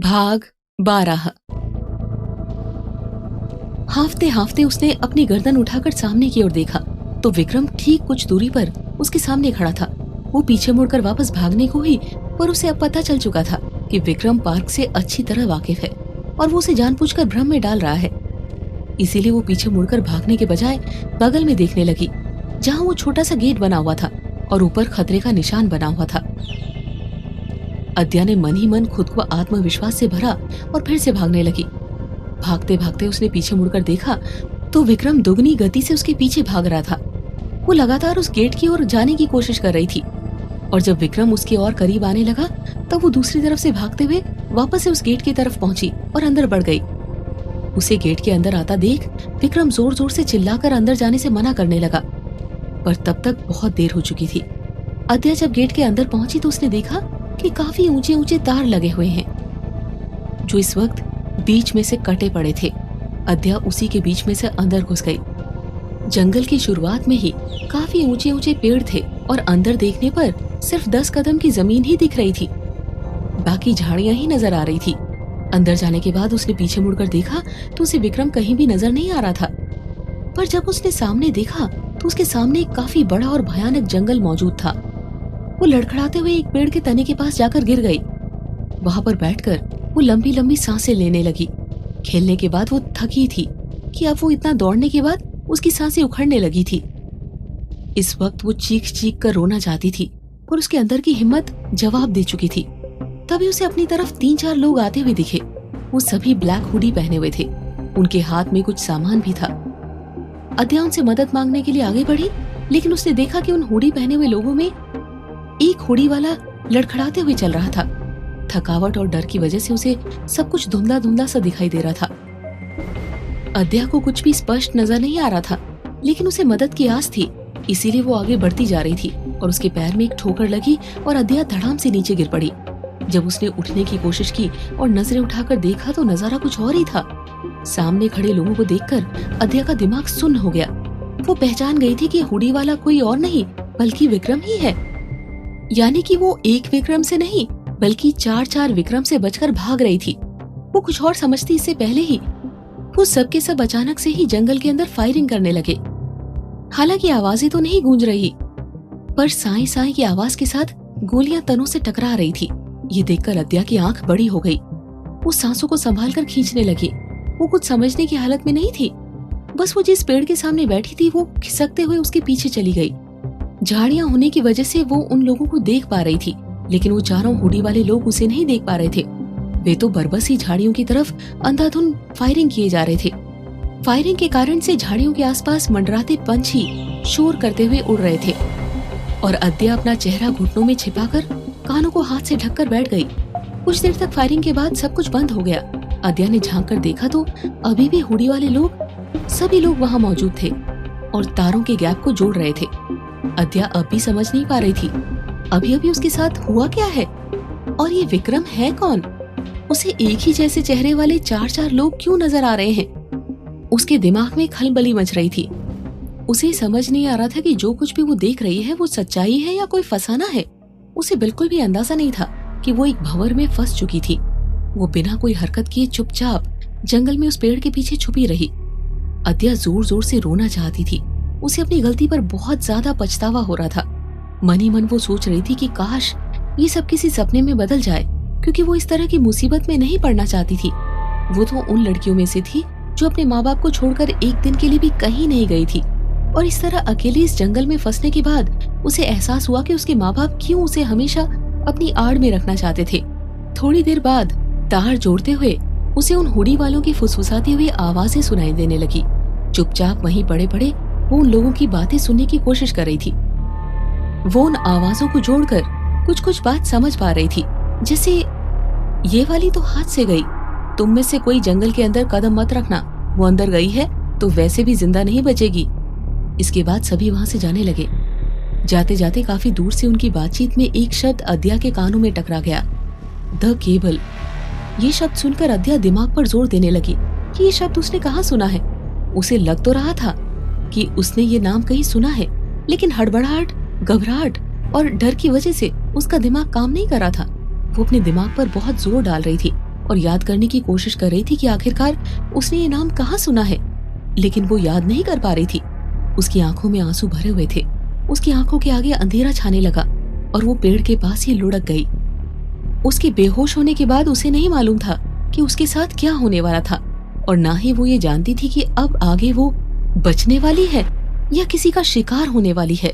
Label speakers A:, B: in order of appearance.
A: भाग 12। हांफते हांफते उसने अपनी गर्दन उठाकर सामने की ओर देखा तो विक्रम ठीक कुछ दूरी पर उसके सामने खड़ा था। वो पीछे मुड़कर वापस भागने को ही, पर उसे अब पता चल चुका था कि विक्रम पार्क से अच्छी तरह वाकिफ है और वो उसे जानबूझकर भ्रम में डाल रहा है। इसीलिए वो पीछे मुड़कर भागने के बजाय बगल में देखने लगी, जहां वो छोटा सा गेट बना हुआ था और ऊपर खतरे का निशान बना हुआ था। अद्या ने मन ही मन खुद को आत्मविश्वास से भरा और फिर से भागने लगी। भागते भागते उसने पीछे मुड़कर देखा तो विक्रम दुगनी गति से उसके पीछे भाग रहा था। वो लगातार उस गेट की ओर जाने की कोशिश कर रही थी और जब विक्रम उसके और करीब आने लगा तब वो दूसरी तरफ से भागते हुए वापस से उस गेट की तरफ पहुंची और अंदर बढ़ गई। उसे गेट के अंदर आता देख विक्रम जोर जोर से चिल्लाकर अंदर जाने से मना करने लगा, पर तब तक बहुत देर हो चुकी थी। अद्या जब गेट के अंदर पहुंची तो उसने देखा कि काफी ऊंचे ऊंचे तार लगे हुए हैं जो इस वक्त बीच में से कटे पड़े थे। अद्या उसी के बीच में से अंदर घुस गई। जंगल की शुरुआत में ही काफी ऊंचे ऊंचे पेड़ थे और अंदर देखने पर सिर्फ 10 कदम की जमीन ही दिख रही थी, बाकी झाड़ियां ही नजर आ रही थी। अंदर जाने के बाद उसने पीछे मुड़कर देखा तो उसे विक्रम कहीं भी नजर नहीं आ रहा था, पर जब उसने सामने देखा तो उसके सामने एक काफी बड़ा और भयानक जंगल मौजूद था। वो लड़खड़ाते हुए एक पेड़ के तने के पास जाकर गिर गई। वहां पर बैठकर वो लंबी लंबी सांसें लेने लगी। खेलने के बाद वो थकी थी कि अब वो इतना दौड़ने के बाद उसकी सांसें उखड़ने लगी थी। इस वक्त वो चीख चीख कर रोना चाहती थी, पर उसके अंदर की हिम्मत जवाब दे चुकी थी। तभी उसे अपनी तरफ 3-4 लोग आते हुए दिखे। वो सभी ब्लैक हुडी पहने हुए थे। उनके हाथ में कुछ सामान भी था। अद्या उनसे मदद मांगने के लिए आगे बढ़ी, लेकिन उसने देखा कि उन हुडी पहने हुए लोगों में एक हुडी वाला लड़खड़ाते हुए चल रहा था। थकावट और डर की वजह से उसे सब कुछ धुंधला धुंधला सा दिखाई दे रहा था। अद्या को कुछ भी स्पष्ट नजर नहीं आ रहा था, लेकिन उसे मदद की आस थी, इसीलिए वो आगे बढ़ती जा रही थी और उसके पैर में एक ठोकर लगी और अद्या धड़ाम से नीचे गिर पड़ी। जब उसने उठने की कोशिश की और नजरें उठाकर देखा तो नजारा कुछ और ही था। सामने खड़े लोगों को देखकर अद्या का दिमाग सुन्न हो गया। वो पहचान गई थी कि हुडी वाला कोई और नहीं बल्कि विक्रम ही है। यानी कि वो एक विक्रम से नहीं बल्कि 4-4 विक्रम से बचकर भाग रही थी। वो कुछ और समझती इससे पहले ही वो सबके सब अचानक से ही जंगल के अंदर फायरिंग करने लगे। हालांकि आवाजें तो नहीं गूंज रही, पर साई साई की आवाज के साथ गोलियां तनों से टकरा रही थी। ये देखकर अद्या की आंख बड़ी हो गई। वो सांसों को संभालकर खींचने लगी। वो कुछ समझने की हालत में नहीं थी। बस वो जिस पेड़ के सामने बैठी थी वो खिसकते हुए उसके पीछे चली गई। झाड़ियां होने की वजह से वो उन लोगों को देख पा रही थी, लेकिन वो चारों हुडी वाले लोग उसे नहीं देख पा रहे थे। वे तो बरबस ही झाड़ियों की तरफ अंधाधुंध फायरिंग किए जा रहे थे। फायरिंग के कारण से झाड़ियों के आसपास मंडराते पंछी शोर करते हुए उड़ रहे थे और अद्या अपना चेहरा घुटनों में छिपाकर कानों को हाथ से ढककर बैठ गई। कुछ देर तक फायरिंग के बाद सब कुछ बंद हो गया। अद्या ने झांक कर देखा तो अभी भी हुडी वाले लोग सभी लोग वहां मौजूद थे और तारों के गैप को जोड़ रहे थे। अद्या अब भी समझ नहीं पा रही थी अभी अभी उसके साथ हुआ क्या है और ये विक्रम है कौन। उसे एक ही जैसे चेहरे वाले 4-4 लोग क्यों नजर आ रहे हैं। उसके दिमाग में खलबली मच रही थी। उसे समझ नहीं आ रहा था कि जो कुछ भी वो देख रही है वो सच्चाई है या कोई फसाना है। उसे बिल्कुल भी अंदाजा नहीं था कि वो एक भंवर में फंस चुकी थी। वो बिना कोई हरकत किए चुपचाप जंगल में उस पेड़ के पीछे छुपी रही। अद्या जोर जोर से रोना चाहती थी। उसे अपनी गलती पर बहुत ज्यादा पछतावा हो रहा था। मन ही मन वो सोच रही थी कि काश ये सब किसी सपने में बदल जाए, क्योंकि वो इस तरह की मुसीबत में नहीं पड़ना चाहती थी। वो तो उन लड़कियों में से थी जो अपने माँ बाप को छोड़कर एक दिन के लिए भी कहीं नहीं गई थी, और इस तरह अकेली इस जंगल में फंसने के बाद उसे एहसास हुआ कि उसके माँ बाप क्यों उसे हमेशा अपनी आड़ में रखना चाहते थे। थोड़ी देर बाद तार जोड़ते हुए उसे उन हुडी वालों की फुसफुसाती हुई आवाजें सुनाई देने लगी। चुपचाप वहीं पड़े पड़े वो उन लोगों की बातें सुनने की कोशिश कर रही थी। वो उन आवाजों को जोड़कर कुछ कुछ बात समझ पा रही थी, जैसे ये वाली तो हाथ से गई, तुम में से कोई जंगल के अंदर कदम मत रखना, वो अंदर गई है तो वैसे भी जिंदा नहीं बचेगी। इसके बाद सभी वहां से जाने लगे। जाते जाते काफी दूर से उनकी बातचीत में एक शब्द अद्या के कानों में टकरा गया, द केबल। ये शब्द सुनकर अद्या दिमाग पर जोर देने लगी कि ये शब्द उसने कहाँ सुना है। उसे लग तो रहा था कि उसने ये नाम कहीं सुना है, लेकिन हड़बड़ाहट, घबराहट और डर की वजह से उसका दिमाग काम नहीं कर रहा था। वो अपने दिमाग पर बहुत जोर डाल रही थी और याद करने की कोशिश कर रही थी कि आखिरकार उसने ये नाम कहाँ सुना है, लेकिन वो याद नहीं कर पा रही थी। उसकी आंखों में आंसू भरे हुए थे। उसकी आंखों के आगे अंधेरा छाने लगा और वो पेड़ के पास ही लुढ़क गई। उसके बेहोश होने के बाद उसे नहीं मालूम था कि उसके साथ क्या होने वाला था, और ना ही वो ये जानती थी कि अब आगे वो बचने वाली है या किसी का शिकार होने वाली है।